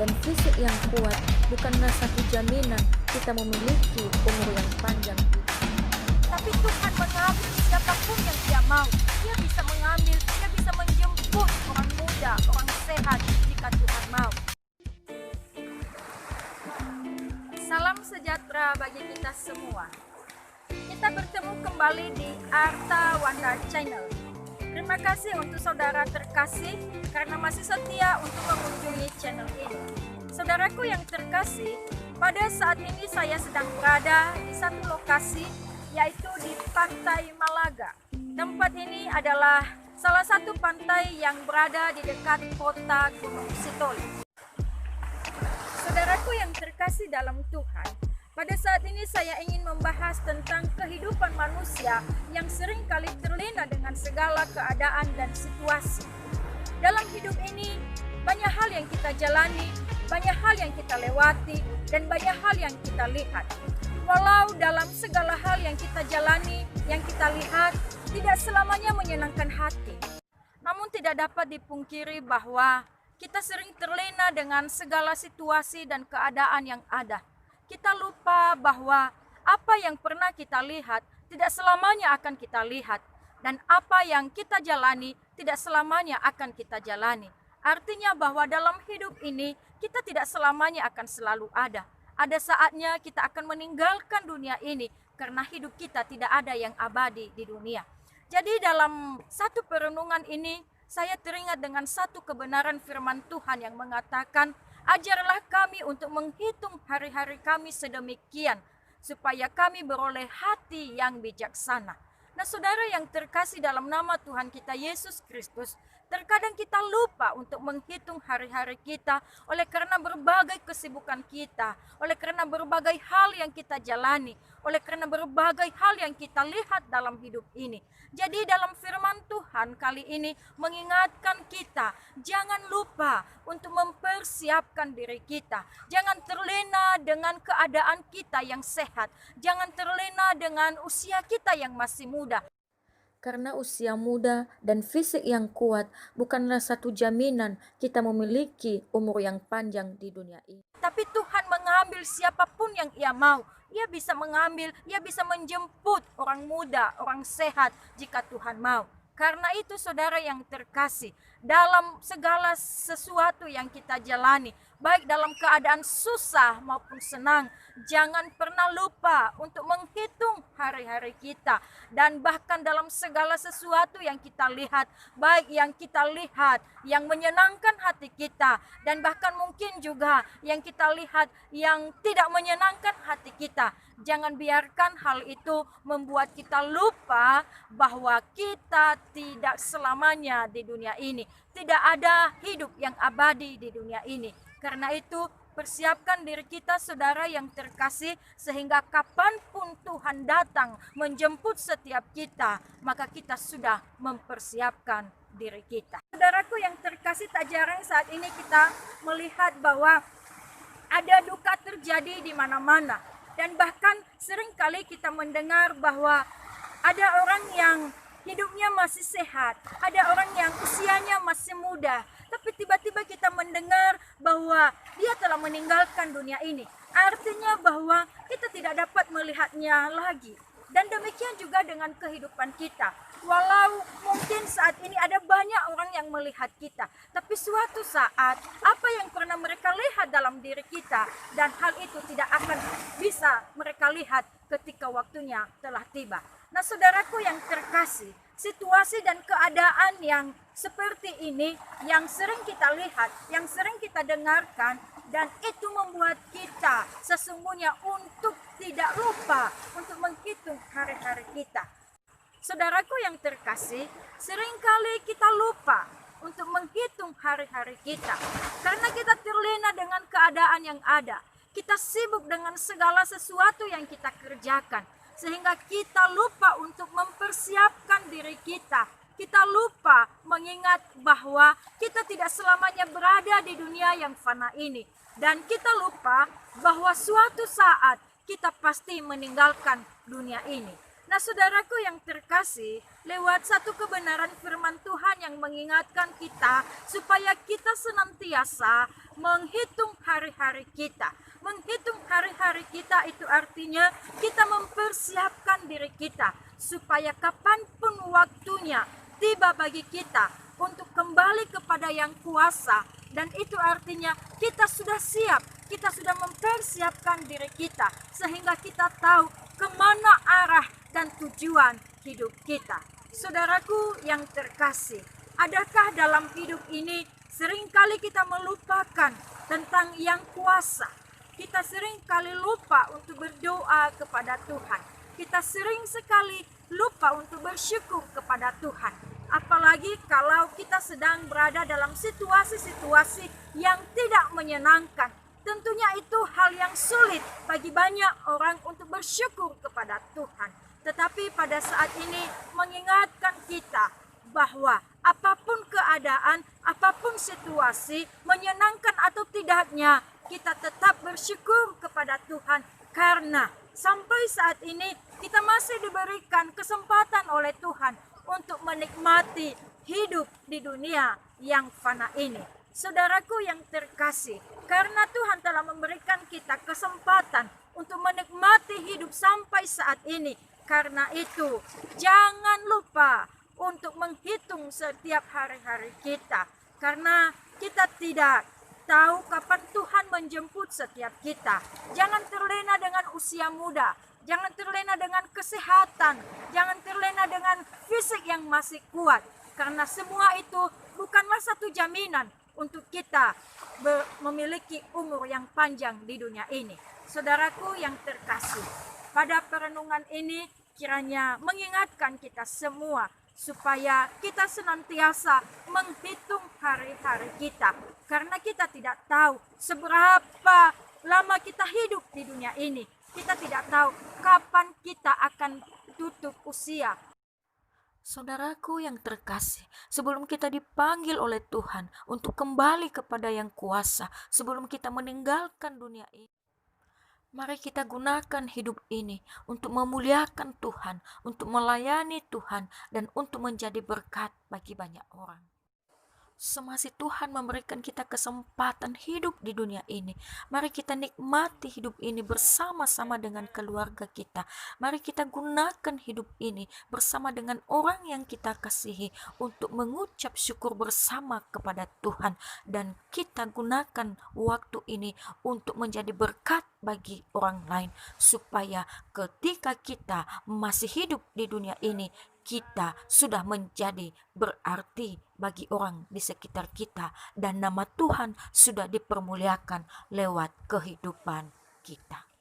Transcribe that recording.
dan fisik yang kuat bukanlah satu jaminan kita memiliki umur yang panjang. Tapi Tuhan mengambil siapapun yang Dia mau. Dia bisa mengambil, Dia bisa menjemput orang muda, orang sehat jika Tuhan mau. Salam sejahtera bagi kita semua. Kita bertemu kembali di Arta Wanda Channel. Terima kasih untuk saudara terkasih karena masih setia untuk mengunjungi channel ini. Saudaraku yang terkasih, pada saat ini saya sedang berada di satu lokasi, yaitu di Pantai Malaga. Tempat ini adalah salah satu pantai yang berada di dekat kota Gunung Sitoli. Saudaraku yang terkasih dalam Tuhan, pada saat ini saya ingin membahas tentang kehidupan manusia yang seringkali terlena dengan segala keadaan dan situasi. Dalam hidup ini, banyak hal yang kita jalani, banyak hal yang kita lewati, dan banyak hal yang kita lihat. Walau dalam segala hal yang kita jalani, yang kita lihat, tidak selamanya menyenangkan hati. Namun tidak dapat dipungkiri bahwa kita sering terlena dengan segala situasi dan keadaan yang ada. Kita lupa bahwa apa yang pernah kita lihat tidak selamanya akan kita lihat. Dan apa yang kita jalani tidak selamanya akan kita jalani. Artinya bahwa dalam hidup ini kita tidak selamanya akan selalu ada. Ada saatnya kita akan meninggalkan dunia ini karena hidup kita tidak ada yang abadi di dunia. Jadi dalam satu perenungan ini saya teringat dengan satu kebenaran firman Tuhan yang mengatakan, ajarlah kami untuk menghitung hari-hari kami sedemikian, supaya kami beroleh hati yang bijaksana. Nah saudara yang terkasih dalam nama Tuhan kita Yesus Kristus, terkadang kita lupa untuk menghitung hari-hari kita oleh karena berbagai kesibukan kita, oleh karena berbagai hal yang kita jalani, oleh karena berbagai hal yang kita lihat dalam hidup ini. Jadi dalam firman Tuhan kali ini mengingatkan kita, jangan lupa untuk mempersiapkan diri kita. Jangan terlena dengan keadaan kita yang sehat. Jangan terlena dengan usia kita yang masih muda. Karena usia muda dan fisik yang kuat bukanlah satu jaminan kita memiliki umur yang panjang di dunia ini. Tapi Tuhan mengambil siapapun yang Ia mau. Ia bisa mengambil, Ia bisa menjemput orang muda, orang sehat jika Tuhan mau. Karena itu saudara yang terkasih, dalam segala sesuatu yang kita jalani, baik dalam keadaan susah maupun senang, jangan pernah lupa untuk menghitung hari-hari kita. Dan bahkan dalam segala sesuatu yang kita lihat, baik yang kita lihat yang menyenangkan hati kita, dan bahkan mungkin juga yang kita lihat yang tidak menyenangkan hati kita, jangan biarkan hal itu membuat kita lupa bahwa kita tidak selamanya di dunia ini. Tidak ada hidup yang abadi di dunia ini. Karena itu persiapkan diri kita saudara yang terkasih, sehingga kapanpun Tuhan datang menjemput setiap kita, maka kita sudah mempersiapkan diri kita. Saudaraku yang terkasih, tak jarang saat ini kita melihat bahwa ada duka terjadi di mana-mana. Dan bahkan seringkali kita mendengar bahwa ada orang yang hidupnya masih sehat, ada orang yang usianya masih muda, tapi tiba-tiba kita mendengar bahwa dia telah meninggalkan dunia ini. Artinya bahwa kita tidak dapat melihatnya lagi. Dan demikian juga dengan kehidupan kita. Walau mungkin saat ini ada banyak orang yang melihat kita, tapi suatu saat apa yang pernah mereka lihat dalam diri kita, dan hal itu tidak akan bisa mereka lihat ketika waktunya telah tiba. Nah saudaraku yang terkasih, situasi dan keadaan yang seperti ini yang sering kita lihat, yang sering kita dengarkan, dan itu membuat kita sesungguhnya untuk tidak lupa untuk menghitung hari-hari kita. Saudaraku yang terkasih, seringkali kita lupa untuk menghitung hari-hari kita karena kita terlena dengan keadaan yang ada. Kita sibuk dengan segala sesuatu yang kita kerjakan, sehingga kita lupa untuk mempersiapkan diri kita. Kita lupa mengingat bahwa kita tidak selamanya berada di dunia yang fana ini. Dan kita lupa bahwa suatu saat kita pasti meninggalkan dunia ini. Nah, saudaraku yang terkasih, lewat satu kebenaran firman Tuhan yang mengingatkan kita supaya kita senantiasa menghitung hari-hari kita. Menghitung hari-hari kita itu artinya kita mempersiapkan diri kita supaya kapanpun waktunya tiba bagi kita untuk kembali kepada yang kuasa. Dan itu artinya kita sudah siap, kita sudah mempersiapkan diri kita sehingga kita tahu kemana arah dan tujuan hidup kita. Saudaraku yang terkasih, adakah dalam hidup ini seringkali kita melupakan tentang yang kuasa? Kita sering kali lupa untuk berdoa kepada Tuhan. Kita sering sekali lupa untuk bersyukur kepada Tuhan. Apalagi kalau kita sedang berada dalam situasi-situasi yang tidak menyenangkan. Tentunya itu hal yang sulit bagi banyak orang untuk bersyukur kepada Tuhan. Tetapi pada saat ini mengingatkan kita bahwa apapun keadaan, apapun situasi, menyenangkan atau tidaknya, kita tetap bersyukur kepada Tuhan karena sampai saat ini kita masih diberikan kesempatan oleh Tuhan untuk menikmati hidup di dunia yang fana ini. Saudaraku yang terkasih, karena Tuhan telah memberikan kita kesempatan untuk menikmati hidup sampai saat ini. Karena itu, jangan lupa untuk menghitung setiap hari-hari kita. Karena kita tidak tahu kapan Tuhan menjemput setiap kita. Jangan terlena dengan usia muda. Jangan terlena dengan kesehatan. Jangan terlena dengan fisik yang masih kuat. Karena semua itu bukanlah satu jaminan untuk kita memiliki umur yang panjang di dunia ini. Saudaraku yang terkasih, pada perenungan ini kiranya mengingatkan kita semua supaya kita senantiasa menghitung hari-hari kita. Karena kita tidak tahu seberapa lama kita hidup di dunia ini. Kita tidak tahu kapan kita akan tutup usia. Saudaraku yang terkasih, sebelum kita dipanggil oleh Tuhan untuk kembali kepada yang kuasa, sebelum kita meninggalkan dunia ini, mari kita gunakan hidup ini untuk memuliakan Tuhan, untuk melayani Tuhan, dan untuk menjadi berkat bagi banyak orang. Semasih Tuhan memberikan kita kesempatan hidup di dunia ini, mari kita nikmati hidup ini bersama-sama dengan keluarga kita. Mari kita gunakan hidup ini bersama dengan orang yang kita kasihi untuk mengucap syukur bersama kepada Tuhan. Dan kita gunakan waktu ini untuk menjadi berkat bagi orang lain, supaya ketika kita masih hidup di dunia ini, kita sudah menjadi berarti bagi orang di sekitar kita, dan nama Tuhan sudah dipermuliakan lewat kehidupan kita.